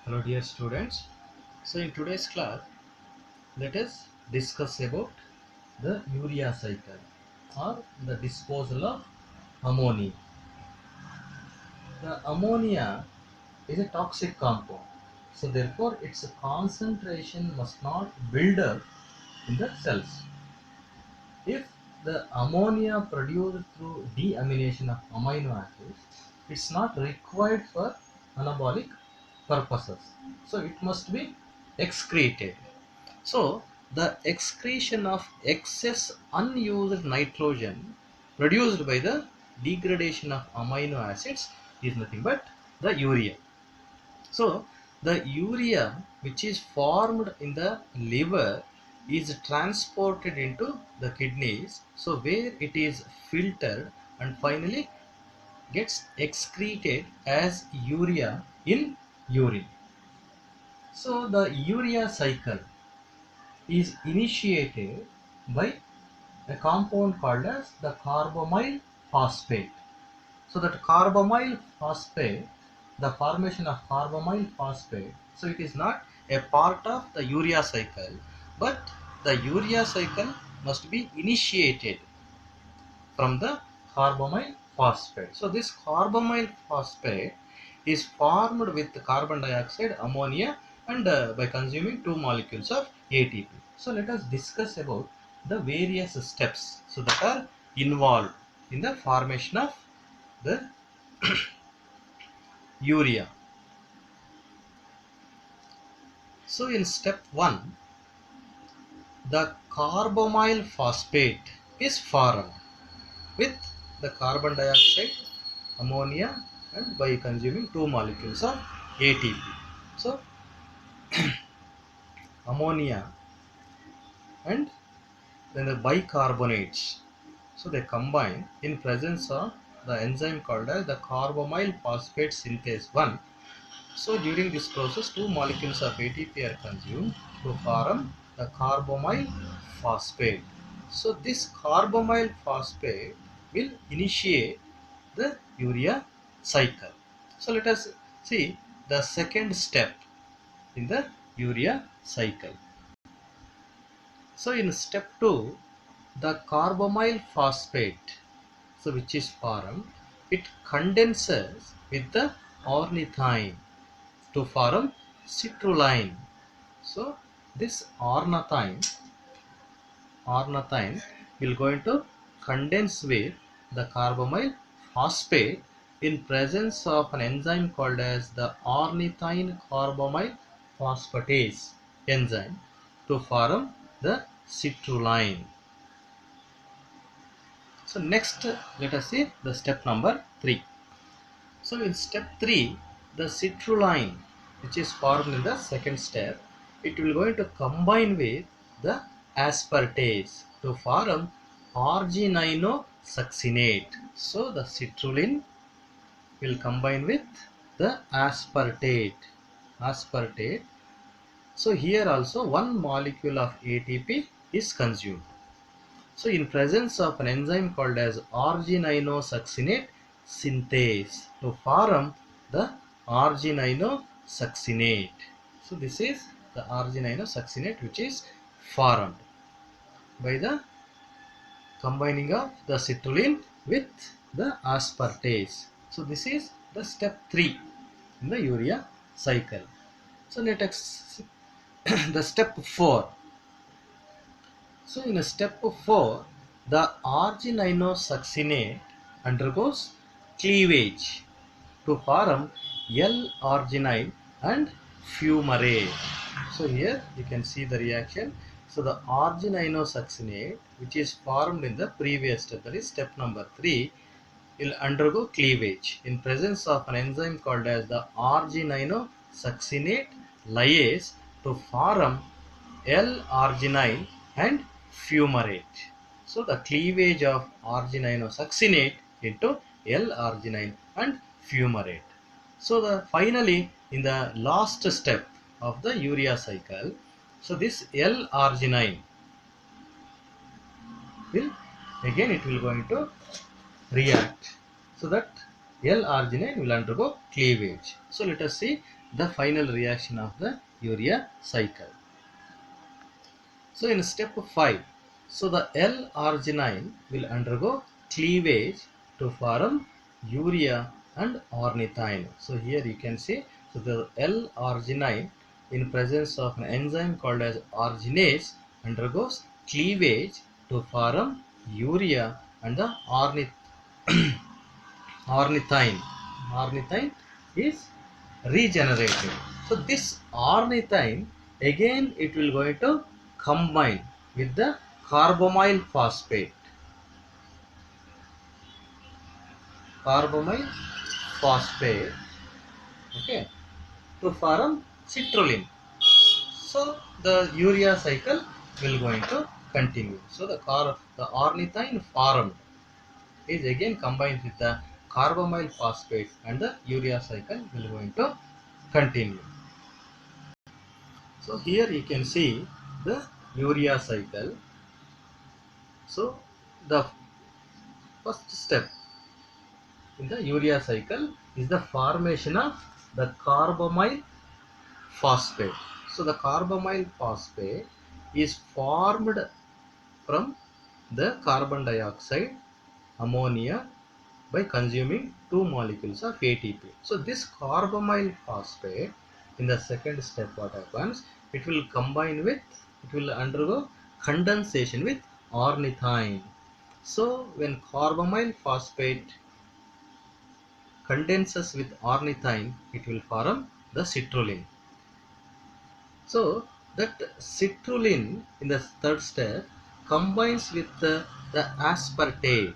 Hello dear students. So in today's class, let us discuss about the urea cycle or the disposal of ammonia. The ammonia is a toxic compound. So therefore its concentration must not build up in the cells. If the ammonia produced through deamination of amino acids, it's not required for anabolic purposes. So it must be excreted. So the excretion of excess unused nitrogen produced by the degradation of amino acids is nothing but the urea. So the urea which is formed in the liver is transported into the kidneys, so where it is filtered and finally gets excreted as urea in urine. So the urea cycle is initiated by a compound called as the carbamyl phosphate. So that carbamyl phosphate, the formation of carbamyl phosphate, so it is not a part of the urea cycle, but the urea cycle must be initiated from the carbamyl phosphate. So this carbamyl phosphate is formed with carbon dioxide, ammonia, and by consuming two molecules of ATP. So let us discuss about the various steps so that are involved in the formation of the urea. So in step 1, the carbamyl phosphate is formed with the carbon dioxide, ammonia, and by consuming two molecules of ATP. So ammonia and then the bicarbonates, so they combine in presence of the enzyme called as the carbamyl phosphate synthase 1. So during this process, two molecules of ATP are consumed to form the carbamyl phosphate. So this carbamyl phosphate will initiate the urea cycle. So let us see the second step in the urea cycle. So in step 2, the carbamyl phosphate, so which is formed, it condenses with the ornithine to form citrulline. So this ornithine will going to condense with the carbamyl phosphate in presence of an enzyme called as the ornithine carbamyl phosphatase enzyme to form the citrulline. So next let us see the step number 3. So in step 3, the citrulline which is formed in the second step, it will going to combine with the aspartase to form argininosuccinate. So the citrulline will combine with the aspartate. So here also one molecule of ATP is consumed. So in presence of an enzyme called as argininosuccinate synthase to form the argininosuccinate. So this is the argininosuccinate which is formed by the combining of the citrulline with the aspartase. So this is the step 3 in the urea cycle. So let us the step 4. So in step 4, the argininosuccinate undergoes cleavage to form L-arginine and fumarate. So here you can see the reaction. So the argininosuccinate which is formed in the previous step, that is step number 3, will undergo cleavage in presence of an enzyme called as the argininosuccinate lyase to form L-arginine and fumarate. So the cleavage of argininosuccinate into L-arginine and fumarate. So the finally in the last step of the urea cycle, so this L-arginine will again it will going to react, so that L-arginine will undergo cleavage. So let us see the final reaction of the urea cycle. So in step 5, so the L-arginine will undergo cleavage to form urea and ornithine. So here you can see, so the L-arginine in presence of an enzyme called as arginase undergoes cleavage to form urea and the ornithine. Ornithine is regenerated. So this ornithine again it will going to combine with the carbamyl phosphate. Carbamyl phosphate, okay, to form citrulline. So the urea cycle will going to continue. So the ornithine formed is again combined with the carbamyl phosphate and the urea cycle will going to continue. So here you can see the urea cycle. So the first step in the urea cycle is the formation of the carbamyl phosphate. So the carbamyl phosphate is formed from the carbon dioxide, ammonia by consuming two molecules of ATP. So this carbamyl phosphate in the second step what happens, it will combine with, it will undergo condensation with ornithine. So when carbamyl phosphate condenses with ornithine, it will form the citrulline. So that citrulline in the third step combines with the aspartate.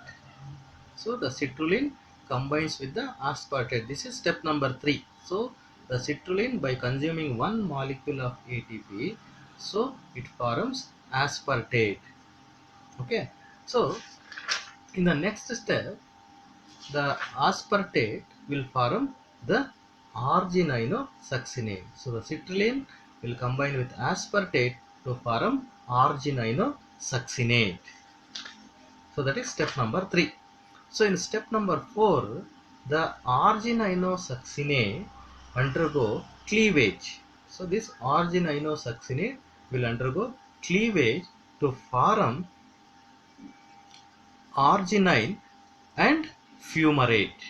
So the citrulline combines with the aspartate. This is step number 3. So the citrulline by consuming one molecule of ATP, so it forms aspartate. Okay. So in the next step, the aspartate will form the argininosuccinate. So the citrulline will combine with aspartate to form argininosuccinate. So that is step number 3. So in step number 4, the argininosuccinate undergo cleavage. So this argininosuccinate will undergo cleavage to form arginine and fumarate.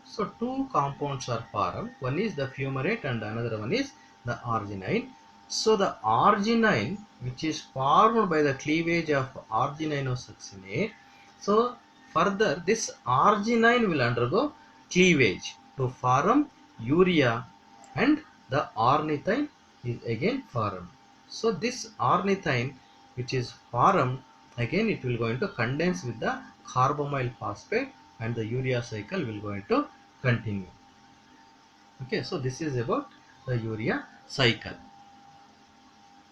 So two compounds are formed. One is the fumarate and another one is the arginine. So the arginine which is formed by the cleavage of argininosuccinate. So further this arginine will undergo cleavage to form urea and the ornithine is again formed. So this ornithine which is formed, again it will going to condense with the carbamyl phosphate and the urea cycle will going to continue. Okay, so this is about the urea cycle.